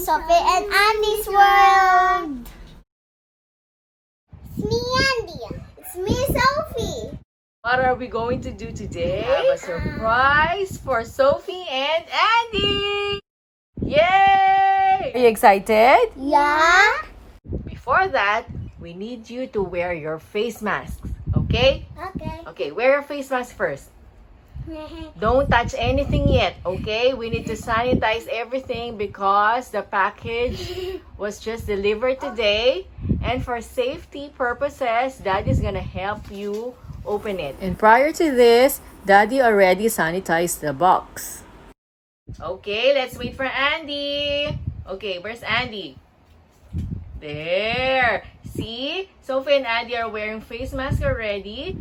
Sophie and Andi's world! It's me, Andi. It's me, Sophie. What are we going to do today? We have a surprise for Sophie and Andi! Yay! Are you excited? Yeah? Before that, we need you to wear your face masks, okay? Okay. Okay, wear your face mask first. Don't touch anything yet, okay? We need to sanitize everything because the package was just delivered today. And for safety purposes, Daddy's gonna help you open it. And prior to this, Daddy already sanitized the box. Okay, let's wait for Andi. Okay, where's Andi? There. See? Sophie and Andi are wearing face masks already.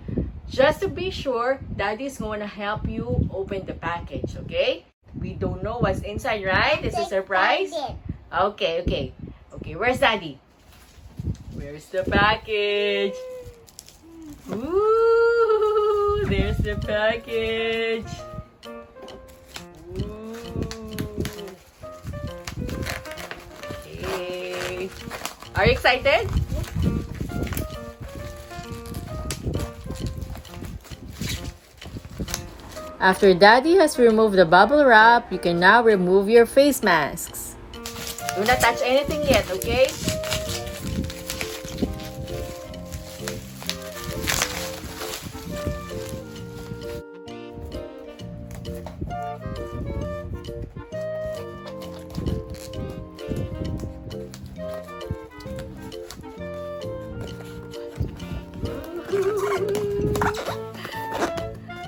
Just to be sure, Daddy's going to help you open the package, okay? We don't know what's inside, right? It's a surprise. Okay. Okay, where's Daddy? Where's the package? Ooh, there's the package. Ooh. Okay. Are you excited? After Daddy has removed the bubble wrap, you can now remove your face masks. Do not touch anything yet, okay?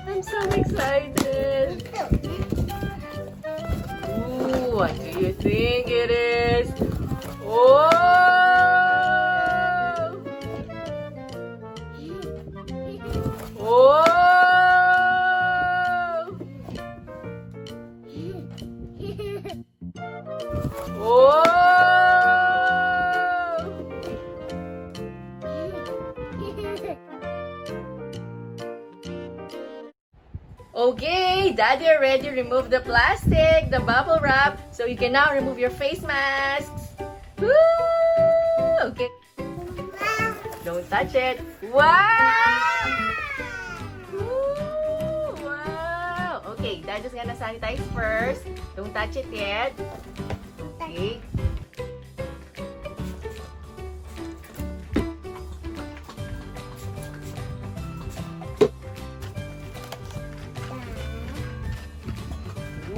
I'm so excited. Ooh, what do you think it is? Oh! Oh! Oh! Okay, Daddy already removed the plastic, the bubble wrap, so you can now remove your face masks. Woo! Okay. Don't touch it. Wow! Woo! Wow! Okay, Daddy's gonna sanitize first. Don't touch it yet. Okay.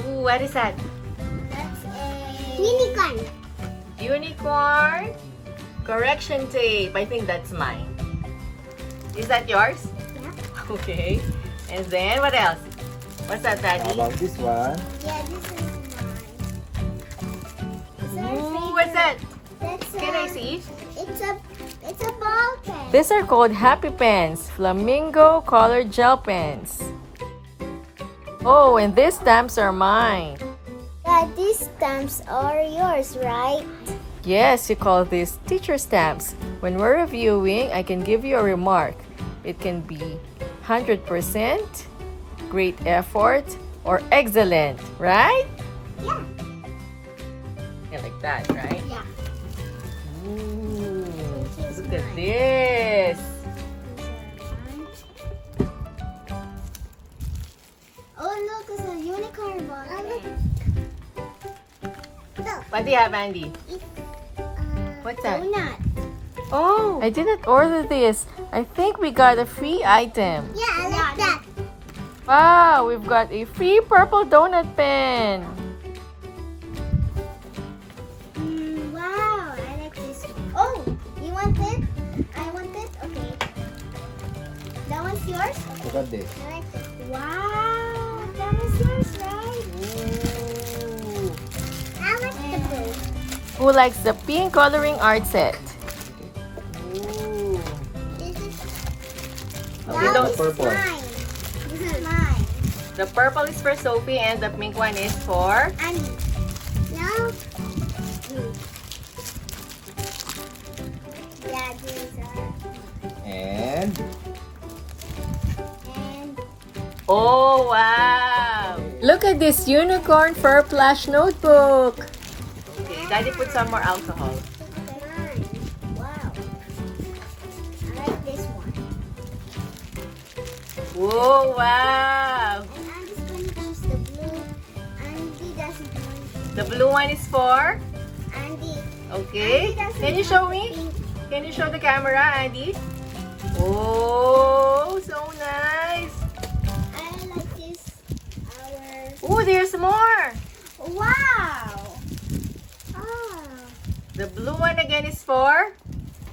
What is that? That's a unicorn. Unicorn correction tape. I think that's mine. Is that yours? Yeah. Okay. And then what else? What's that, Daddy? How about this one? Yeah, this is mine. Ooh, what's that? That's Can I see? It's a ball pen. These are called Happy Pens, flamingo colored gel pens. Oh, and these stamps are mine. Yeah, these stamps are yours, right? Yes, you call these teacher stamps. When we're reviewing, I can give you a remark. It can be 100%, great effort, or excellent, right? Yeah. Yeah, like that, right? Yeah. Ooh, look at this. Oh, look, it's a unicorn ball pen. Look. What do you have, Andi? It's What's that? donut. Oh, I didn't order this. I think we got a free item. Yeah, I like that. Wow, we've got a free purple donut pen. Wow, I like this. Oh, you want it? I want it? Okay. That one's yours? Look at this. I like it. Wow, that was yours, right? Ooh. I like the blue. Who likes the pink coloring art set? Ooh. This is How You about don't- the purple? mine. This is mine. The purple is for Sophie and the pink one is for... And now, yeah, these are. And Oh, wow! Look at this unicorn fur plush notebook. And Daddy put some more alcohol. Nice. Wow. I like this one. Whoa, wow. And I'm just going to choose the blue. Andy doesn't want The blue one is for? Andy. Okay. Andy doesn't Can you want show the me? pink. Can you show the camera, Andy? Oh, so nice. I like this. Oh, there's more. Wow. Oh. The blue one again is for?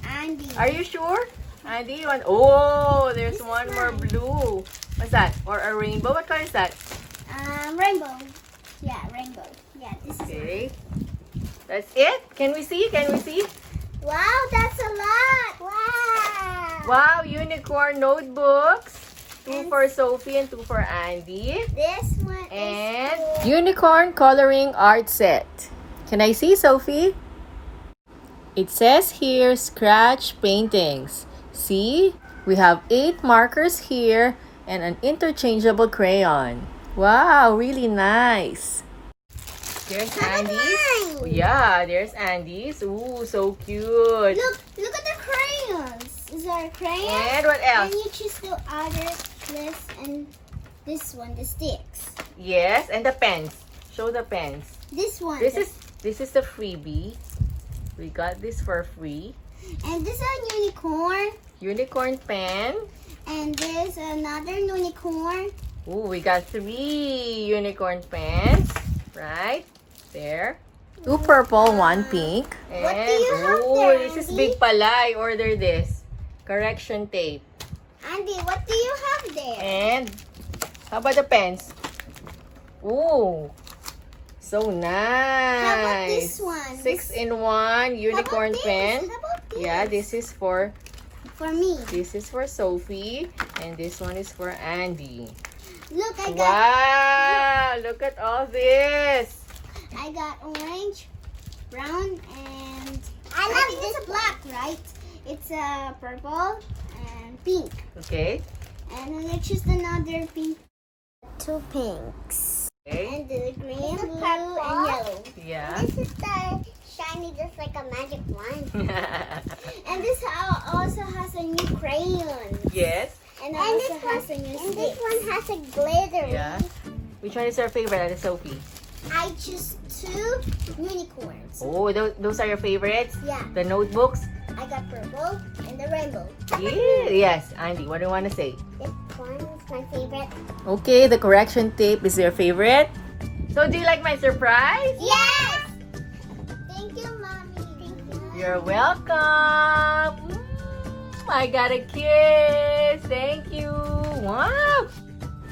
Andy. Are you sure? Andy, you want? Oh, there's This is one more mine. blue. What's that? Or a rainbow? What color is that? Rainbow. Yeah, rainbow. Yeah, this is Okay. That's it? Can we see? Can we see? Wow, that's a lot. Wow. Wow, unicorn notebooks. 2 And- for Sophie and 2 for Andy. This one And is cool. unicorn coloring art set. Can I see, Sophie? It says here scratch paintings. See? We have 8 markers here and an interchangeable crayon. Wow, really nice. There's How about Andy's. mine? Yeah, there's Andy's. Ooh, so cute. Look at the crayons. Is there a crayon? And what else? And you choose the other this and this one, the sticks. Yes, and the pens. Show the pens. This one. This is the freebie. We got this for free. and this is a unicorn. Unicorn pen. And there's another unicorn. Ooh, we got 3 unicorn pens. Right? There. 2 purple, 1 pink. And, What do you have ooh, there, this is Andy? big pala. I ordered this. Correction tape. Andy, what do you have there? And, how about the pens? Ooh. So nice. How about this one? 6-in-1 unicorn How about pen. this? How about this? Yeah, this is for me. This is for Sophie, and this one is for Andy. Look, I got Wow! Look at all this. orange, brown, and I think it's a black, right? It's a purple and pink. Okay. And then I choose another pink. 2 pinks. Okay. And the green, blue, and yellow. Yeah. This is the shiny, just like a magic wand. And this also has a new crayon. Yes. And also has a new stick. And this one has a glitter. Yeah. Which one is your favorite, Sophie? I choose 2 unicorns. Oh, those are your favorites? Yeah. The notebooks? I got purple and the rainbow. Yeah. Yes. Andy, what do you want to say? This one is my favorite. Okay, the correction tape is your favorite. So, do you like my surprise? Yes! Thank you, Mommy. Thank you. You're welcome. I got a kiss. Thank you. Wow.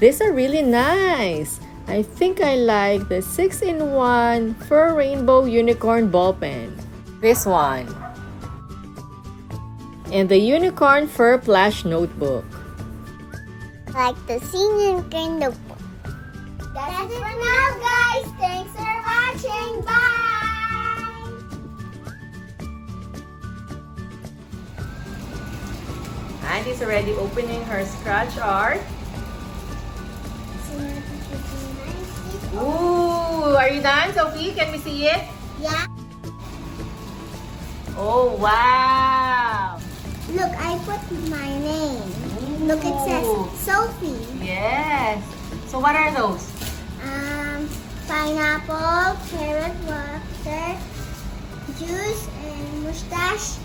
These are really nice. I think I like the 6-in-1 fur rainbow unicorn ball pen. This one. And the unicorn fur plush notebook. Like the senior green notebook. That's it for now, guys. Thanks for watching. Bye. Andy's already opening her scratch art. Ooh, are you done, Sophie? Can we see it? Yeah. Oh, wow. Look, I put my name. Look, it says Ooh. Sophie. Yes. So what are those? Pineapple, carrot, water, juice, and mustache.